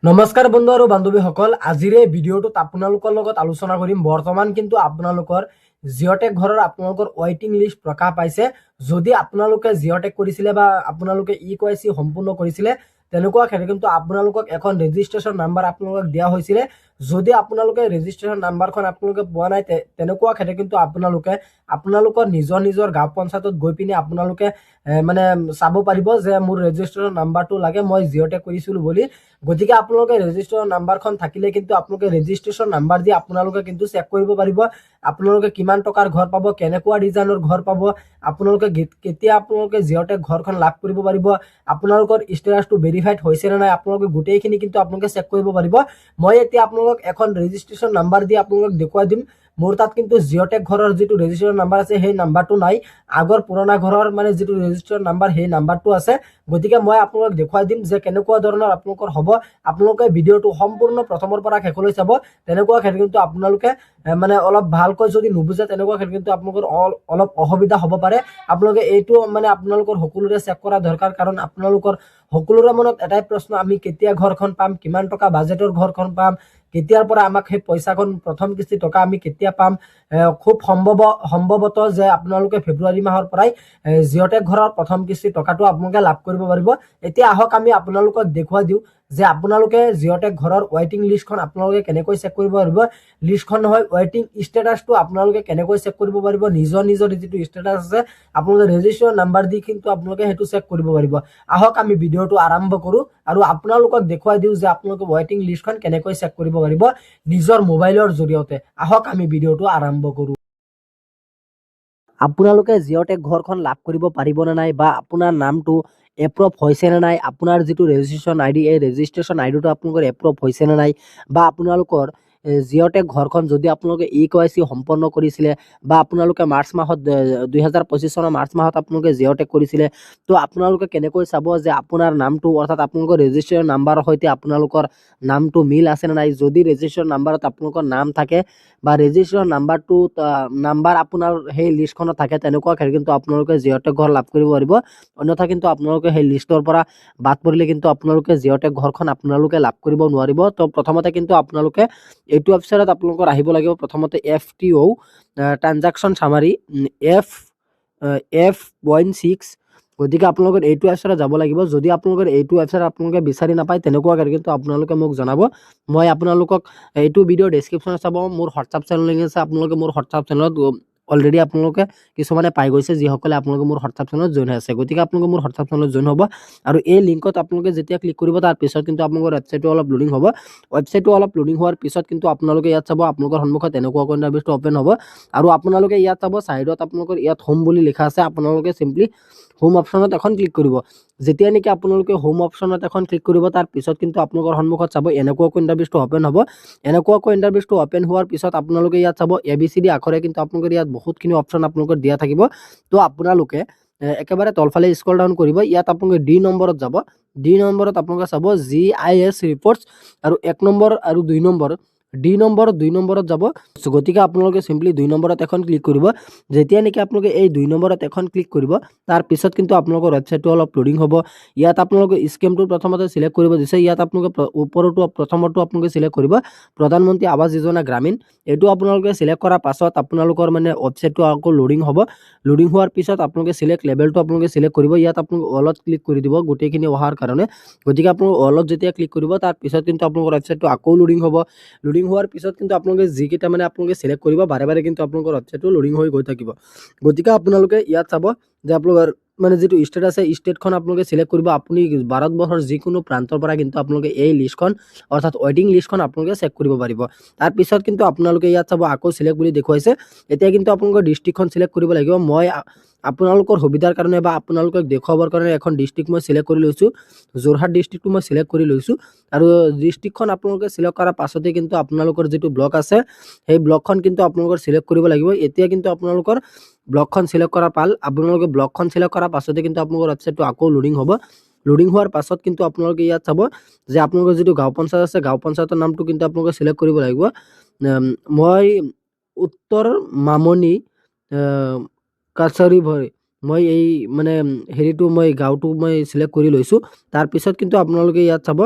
নমস্কাৰ বন্ধু আৰু বান্ধৱীসকল, আজিৰ এই ভিডিঅ'টোত আপোনালোকৰ লগত আলোচনা কৰিম। বৰ্তমান কিন্তু আপোনালোকৰ জিঅ'টেক ঘৰৰ আপোনালোকৰ ৱেইটিং লিষ্ট প্ৰকাশ পাইছে। যদি আপোনালোকে জিঅ'টেক কৰিছিলে বা আপোনালোকে EKYC সম্পূৰ্ণ কৰিছিলে, তেনেকুৱা ক্ষেত্ৰত কিন্তু আপোনালোকক এখন ৰেজিষ্ট্ৰেশ্যন নাম্বাৰ আপোনালোকক দিয়া হৈছিলে। যদি আপোনালোকে ৰেজিষ্ট্ৰেশ্যন নাম্বাৰখন আপোনালোকে পোৱা নাই, তেনেকুৱা ক্ষেত্ৰত কিন্তু আপোনালোকৰ নিজৰ গাঁও পঞ্চায়তত গৈ পিনে আপোনালোকে মানে চাব পাৰিব যে মোৰ ৰেজিষ্ট্ৰেশ্যন নাম্বাৰটো লাগে, মই জিঅ'টেক কৰিছিলোঁ বুলি। গতিকে আপোনালোকে ৰেজিষ্ট্ৰেশ্যন নাম্বাৰখন থাকিলে কিন্তু আপোনালোকে ৰেজিষ্ট্ৰেশ্যন নাম্বাৰ দি আপোনালোকে কিন্তু চেক কৰিব পাৰিব আপোনালোকে কিমান টকাৰ ঘৰ পাব, কেনেকুৱা ডিজাইনৰ ঘৰ পাব, আপোনালোকে কেতিয়া আপোনালোকে জিঅ'টেক ঘৰখন লাভ কৰিব পাৰিব, আপোনালোকৰ ষ্টেটাছটো ভেৰিফাইড হৈছে নে নাই, আপোনালোকে গোটেইখিনি কিন্তু আপোনালোকে চেক কৰিব পাৰিব। মই এতিয়া আপোনালোকক এখন ৰেজিষ্ট্ৰেশ্যন নাম্বাৰ দি আপোনালোকক দেখুৱাই দিম। মোৰ তাত কিন্তু জিঅ'টেক ঘৰৰ যিটো ৰেজিষ্ট্ৰেশ্যন নাম্বাৰ আছে সেই নাম্বাৰটো নাই, আগৰ পুৰণা ঘৰৰ মানে যিটো ৰেজিষ্ট্ৰেশ্যন নাম্বাৰ সেই নাম্বাৰটো আছে। গতিকে মই আপোনালোকক দেখুৱাই দিম যে কেনেকুৱা ধৰণৰ আপোনালোকৰ হ'ব। আপোনালোকে ভিডিঅ'টো সম্পূৰ্ণ প্ৰথমৰ পৰা শেষলৈ চাব। তেনেকুৱা ক্ষেত্ৰত কিন্তু আপোনালোকে মানে অলপ ভালকৈ যদি নুবুজে, তেনেকুৱা ক্ষেত্ৰত কিন্তু আপোনালোকৰ অলপ অসুবিধা হ'ব পাৰে। আপোনালোকে এইটো মানে আপোনালোকৰ সকলোৰে চেক কৰা দৰকাৰ, কাৰণ আপোনালোকৰ সকলোৰে মনত এটাই প্ৰশ্ন, আমি কেতিয়া ঘৰখন পাম, কিমান টকা বাজেটৰ ঘৰখন পাম, কেতিয়াৰ পৰা আমাক সেই পইচাখন প্ৰথম কিস্তি টকা আমি কেতিয়া পাম। খুব সম্ভৱত যে আপোনালোকে ফেব্ৰুৱাৰী মাহৰ পৰাই জিঅ'টেক ঘৰৰ প্ৰথম কিস্তি টকাটো আপোনালোকে লাভ কৰিব পাৰিব। এতিয়া আহক আমি আপোনালোকক দেখুৱাই দিওঁ যে আপোনালোকে জিঅ'টেক ঘৰৰ ৱেইটিং লিষ্টখন আপোনালোকে কেনেকৈ চেক কৰিব পাৰিব। লিষ্টখন নহয়, ৱেইটিং ষ্টেটাছটো আপোনালোকে কেনেকৈ চেক কৰিব পাৰিব। নিজৰ যিটো ষ্টেটাছ আছে আপোনালোকে ৰেজিষ্ট্ৰেশ্যন নাম্বাৰ দি কিন্তু আপোনালোকে সেইটো চেক কৰিব পাৰিব। আহক আমি ভিডিঅ'টো আৰম্ভ কৰোঁ আৰু আপোনালোকক দেখুৱাই দিওঁ যে আপোনালোকে ৱেইটিং লিষ্টখন কেনেকৈ চেক কৰিব পাৰিব নিজৰ মোবাইলৰ জৰিয়তে। আহক আমি ভিডিঅ'টো আৰম্ভ কৰোঁ। আপোনালোকে জিঅ'টেক ঘৰখন লাভ কৰিব পাৰিবনে নাই, বা আপোনাৰ নামটো এপ্ৰুভ হৈছে নে নাই, আপোনাৰ যিটো ৰেজিষ্ট্ৰেশ্যন ID এই ৰেজিষ্ট্ৰেশ্যন IDটো আপোনালোকৰ এপ্ৰুভ হৈছে নে নাই, বা আপোনালোকৰ জিঅ'টেক ঘৰখন যদি আপোনালোকে EKYC সম্পন্ন কৰিছিলে বা আপোনালোকে মাৰ্চ মাহত 2025 চনৰ মাৰ্চ মাহত আপোনালোকে জিঅ'টেক কৰিছিলে, তো আপোনালোকে কেনেকৈ চাব যে আপোনাৰ নামটো অৰ্থাৎ আপোনালোকৰ ৰেজিষ্ট্ৰেশ্যন নাম্বাৰৰ সৈতে আপোনালোকৰ নামটো মিল আছে নে নাই। যদি ৰেজিষ্ট্ৰেশ্যন নাম্বাৰত আপোনালোকৰ নাম থাকে বা ৰেজিষ্ট্ৰেশ্যন নাম্বাৰ আপোনাৰ সেই লিষ্টখনত থাকে, তেনেকুৱা ক্ষেত্ৰত কিন্তু আপোনালোকে জিঅ'টেক ঘৰ লাভ কৰিব পাৰিব। অন্যথা কিন্তু আপোনালোকে সেই লিষ্টৰ পৰা বাদ পৰিলে কিন্তু আপোনালোকে জিঅ'টেক ঘৰখন আপোনালোকে লাভ কৰিব নোৱাৰিব। তো প্ৰথমতে কিন্তু আপোনালোকে এইটো ৱেবছাইটত আপোনালোকৰ আহিব লাগিব। প্ৰথমতে FTO ট্ৰানজাকশ্যন চামাৰি F.6। গতিকে আপোনালোকে এইটো ৱেবছাইটত যাব লাগিব। যদি আপোনালোকৰ এইটো ৱেবছাইট আপোনালোকে বিচাৰি নাপায়, তেনেকুৱা কিন্তু আপোনালোকে মোক জনাব। মই আপোনালোকক এইটো ভিডিঅ'ৰ ডেছক্ৰিপশ্যনত চাব, মোৰ হোৱাটছআপ চেনেল লিংক আছে। আপোনালোকে মোৰ হোৱাটছআপ চেনেলত অলৰেডি আপোনালোকে কিছুমানে পাই গৈছে, যিসকলে আপোনালোকে মোৰ হোৱাটছআপ চেনেলত জইন হৈ আছে। গতিকে আপোনালোকে মোৰ হোৱাটছআপ চেনেলত জইন হ'ব আৰু এই লিংকত আপোনালোকে যেতিয়া ক্লিক কৰিব, তাৰ পিছত কিন্তু আপোনালোকৰ ৱেবছাইটটো অলপ লোডিং হ'ব। ৱেবছাইটটো অলপ লোডিং হোৱাৰ পিছত কিন্তু আপোনালোকে ইয়াত চাব, আপোনালোকৰ সন্মুখত এনেকুৱাকৈ ইণ্টাৰফেচটো অপেন হ'ব আৰু আপোনালোকে ইয়াত চাব, ছাইডত আপোনালোকৰ ইয়াত হোম বুলি লিখা আছে। আপোনালোকে চিম্পলি হোম অপশ্যনত এখন ক্লিক কৰিব। যেতিয়া নেকি আপোনালোকে হোম অপশ্যনত এখন ক্লিক কৰিব, তাৰ পিছত কিন্তু আপোনালোকৰ সন্মুখত চাব এনেকুৱাকৈ ইণ্টাৰফেচটো অপেন হ'ব। এনেকুৱাকৈ ইণ্টাৰফেচটো অপেন হোৱাৰ পিছত আপোনালোকে ইয়াত চাব ABCD আখৰে কিন্তু আপোনালোকৰ ইয়াত বহুতখিনি অপশ্যন আপোনালোকৰ দিয়া থাকিব। তো আপোনালোকে একেবাৰে তলফালে স্ক্ৰল ডাউন কৰিব। ইয়াত আপোনালোকে D নম্বৰত যাব। D নম্বৰত আপোনালোকে চাব GIS ৰিপৰ্টছ আৰু 1 নম্বৰ আৰু 2 নম্বৰ, D নম্বৰ 2 নম্বৰত যাব। গতিকে আপোনালোকে চিম্পলি 2 নম্বৰত এখন ক্লিক কৰিব। যেতিয়া নেকি আপোনালোকে এই 2 নম্বৰত এখন ক্লিক কৰিব, তাৰ পিছত কিন্তু আপোনালোকৰ ৱেবছাইটটো অলপ লোডিং হ'ব। ইয়াত আপোনালোকে স্কিমটো প্ৰথমতে চিলেক্ট কৰিব দিছে। ইয়াত আপোনালোকে ওপৰতো প্ৰথমটো আপোনালোকে চিলেক্ট কৰিব প্ৰধানমন্ত্ৰী আৱাস যোজনা গ্ৰামীণ। এইটো আপোনালোকে চিলেক্ট কৰাৰ পাছত আপোনালোকৰ মানে ৱেবছাইটটো আকৌ লোডিং হ'ব। লোডিং হোৱাৰ পিছত আপোনালোকে চিলেক্ট লেভেলটো আপোনালোকে চিলেক্ট কৰিব। ইয়াত আপোনালোকে অলত ক্লিক কৰি দিব গোটেইখিনি অহাৰ কাৰণে। গতিকে আপোনালোকে অলত যেতিয়া ক্লিক কৰিব, তাৰ পিছত কিন্তু আপোনালোকৰ ৱেবছাইটটো আকৌ লোডিং হ'ব। লোডিং হোৱাৰ পিছত কিন্তু আপোনালোকে যিকেইটা মানে আপোনালোকে চিলেক্ট কৰিব, বাৰে কিন্তু আপোনালোকৰ ৱেবছাইটটো লোডিং হৈ গৈ থাকিব। গতিকে আপোনালোকে ইয়াত চাব যে আপোনালোকৰ মানে যিটো ষ্টেট আছে, ষ্টেটখন আপোনালোকে চিলেক্ট কৰিব। আপুনি ভাৰতবৰ্ষৰ যিকোনো প্ৰান্তৰ পৰা কিন্তু আপোনালোকে এই লিষ্টখন অৰ্থাৎ ৱেইটিং লিষ্টখন আপোনালোকে চেক কৰিব পাৰিব। তাৰপিছত কিন্তু আপোনালোকে ইয়াত চাব আকৌ চিলেক্ট বুলি দেখুৱাইছে। এতিয়া কিন্তু আপোনালোকৰ ডিষ্ট্ৰিক্টখন চিলেক্ট কৰিব লাগিব। মই আপোনালোকৰ সুবিধাৰ কাৰণে বা আপোনালোকক দেখুৱাবৰ কাৰণে এখন ডিষ্ট্ৰিক্ট মই চিলেক্ট কৰি লৈছোঁ। যোৰহাট ডিষ্ট্ৰিক্টটো মই চিলেক্ট কৰি লৈছোঁ আৰু ডিষ্ট্ৰিক্টখন আপোনালোকে চিলেক্ট কৰাৰ পাছতে কিন্তু আপোনালোকৰ যিটো ব্লক আছে, সেই ব্লকখন কিন্তু আপোনালোকৰ চিলেক্ট কৰিব লাগিব। এতিয়া কিন্তু আপোনালোকৰ ব্লকখন চিলেক্ট কৰাৰ আপোনালোকে ব্লকখন চিলেক্ট কৰাৰ পাছতে কিন্তু আপোনালোকৰ ৱেবছাইটটো আকৌ লোডিং হ'ব। লোডিং হোৱাৰ পাছত কিন্তু আপোনালোকে ইয়াত চাব যে আপোনালোকৰ যিটো গাঁও পঞ্চায়ত আছে, গাঁও পঞ্চায়তৰ নামটো কিন্তু আপোনালোকে চিলেক্ট কৰিব লাগিব। মই উত্তৰ মামনি কাছাৰী মই এই মানে হেৰিটো মই গাঁওটো মই চিলেক্ট কৰি লৈছোঁ। তাৰপিছত কিন্তু আপোনালোকে ইয়াত চাব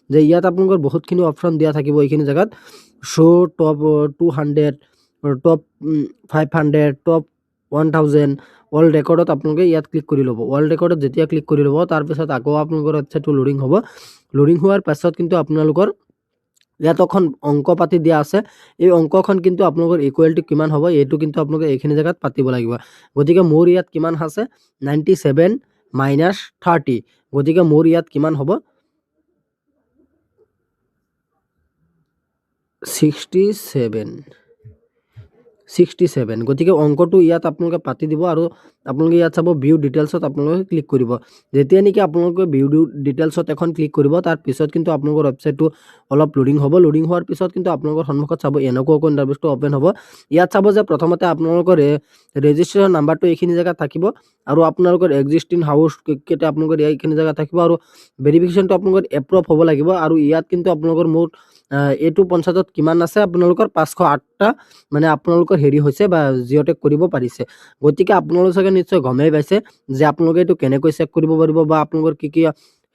যে ইয়াত আপোনালোকৰ বহুতখিনি অপশ্যন দিয়া থাকিব এইখিনি জেগাত show' top 200 top 500 top 1000 world ৰেকৰ্ডত আপোনালোকে ইয়াত ক্লিক কৰি ল'ব। ৱৰ্ল্ড ৰেকৰ্ডত যেতিয়া ক্লিক কৰি ল'ব তাৰপিছত আকৌ আপোনালোকৰ ৱেবছাইটটো লোডিং হ'ব। লোডিং হোৱাৰ পাছত কিন্তু আপোনালোকৰ ইয়াত এখন অংক পাতি দিয়া আছে। এই অংকখন কিন্তু আপোনালোকৰ ইকুৱেলটো কিমান হ'ব এইটো কিন্তু আপোনালোকে এইখিনি জেগাত পাতিব লাগিব। গতিকে মোৰ ইয়াত কিমান আছে 97 - 30। গতিকে মোৰ ইয়াত কিমান হ'ব 67। গতিকে অংকটো ইয়াত আপোনালোকে পাতি দিব আৰু আপোনালোকে ইয়াত চাব ভিউ ডিটেইলছত আপোনালোকে ক্লিক কৰিব। যেতিয়া নেকি আপোনালোকে ভিউ ডিটেইলছত এখন ক্লিক কৰিব তাৰপিছত কিন্তু আপোনালোকৰ ৱেবছাইটটো অলপ লোডিং হ'ব। লোডিং হোৱাৰ পিছত কিন্তু আপোনালোকৰ সন্মুখত চাব এনেকুৱাকৈ ইণ্টাৰফেচটো অ'পেন হ'ব। ইয়াত চাব যে প্ৰথমতে আপোনালোকৰ ৰেজিষ্ট্ৰেশ্যন নাম্বাৰটো এইখিনি জেগাত থাকিব আৰু আপোনালোকৰ এক্সিষ্টিং হাউচ কেইটা আপোনালোকৰ এইখিনি জেগাত থাকিব আৰু ভেৰিফিকেশ্যনটো আপোনালোকৰ এপ্ৰুভ হ'ব লাগিব। আৰু ইয়াত কিন্তু আপোনালোকৰ মুঠ এইটো পঞ্চায়তত কিমান আছে আপোনালোকৰ 508টা মানে আপোনালোকৰ হেৰি হৈছে বা জিঅ'টেক কৰিব পাৰিছে। গতিকে আপোনালোকে চাগে নিশ্চয় গমেই পাইছে যে আপোনালোকে এইটো কেনেকৈ চেক কৰিব পাৰিব বা আপোনালোকৰ কি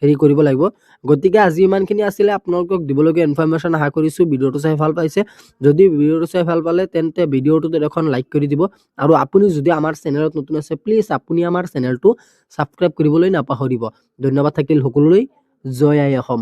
হেৰি কৰিব লাগিব। গতিকে আজি ইমানখিনি আছিলে আপোনালোকক দিবলগীয়া ইনফৰমেশ্যন। আশা কৰিছোঁ ভিডিঅ'টো চাই ভাল পাইছে। যদি ভিডিঅ'টো চাই ভাল পালে তেন্তে ভিডিঅ'টোত এখন লাইক কৰি দিব আৰু আপুনি যদি আমাৰ চেনেলত নতুন আছে প্লিজ আপুনি আমাৰ চেনেলটো ছাবস্ক্ৰাইব কৰিবলৈ নাপাহৰিব। ধন্যবাদ থাকিল সকলোলৈ। জয় আই অসম।